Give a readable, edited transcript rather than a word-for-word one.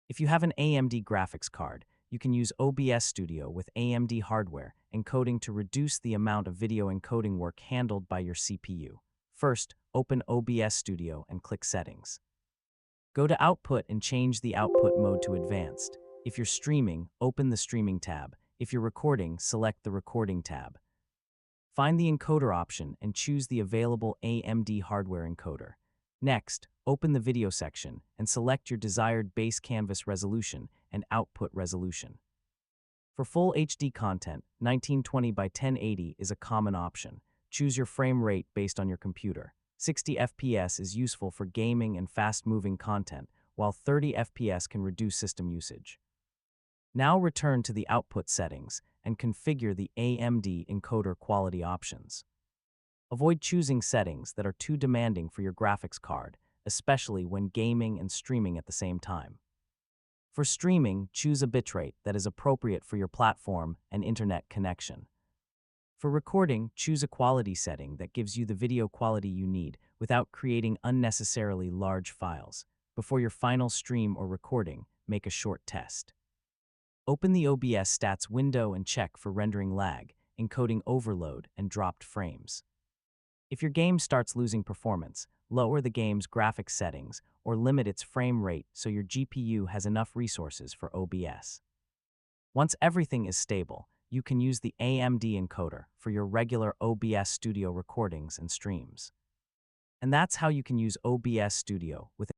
If you have an AMD graphics card, you can use OBS Studio with AMD hardware encoding to reduce the amount of video encoding work handled by your CPU. First, open OBS Studio and click Settings. Go to Output and change the output mode to Advanced. If you're streaming, open the Streaming tab. If you're recording, select the Recording tab. Find the encoder option and choose the available AMD hardware encoder. Next, open the Video section and select your desired base canvas resolution and output resolution. For full HD content, 1920 by 1080 is a common option. Choose your frame rate based on your computer. 60 FPS is useful for gaming and fast-moving content, while 30 FPS can reduce system usage. Now return to the output settings and configure the AMD encoder quality options. Avoid choosing settings that are too demanding for your graphics card, especially when gaming and streaming at the same time. For streaming, choose a bitrate that is appropriate for your platform and internet connection. For recording, choose a quality setting that gives you the video quality you need without creating unnecessarily large files. Before your final stream or recording, make a short test. Open the OBS stats window and check for rendering lag, encoding overload, and dropped frames. If your game starts losing performance, lower the game's graphics settings or limit its frame rate so your GPU has enough resources for OBS. Once everything is stable, you can use the AMD encoder for your regular OBS Studio recordings and streams. And that's how you can use OBS Studio with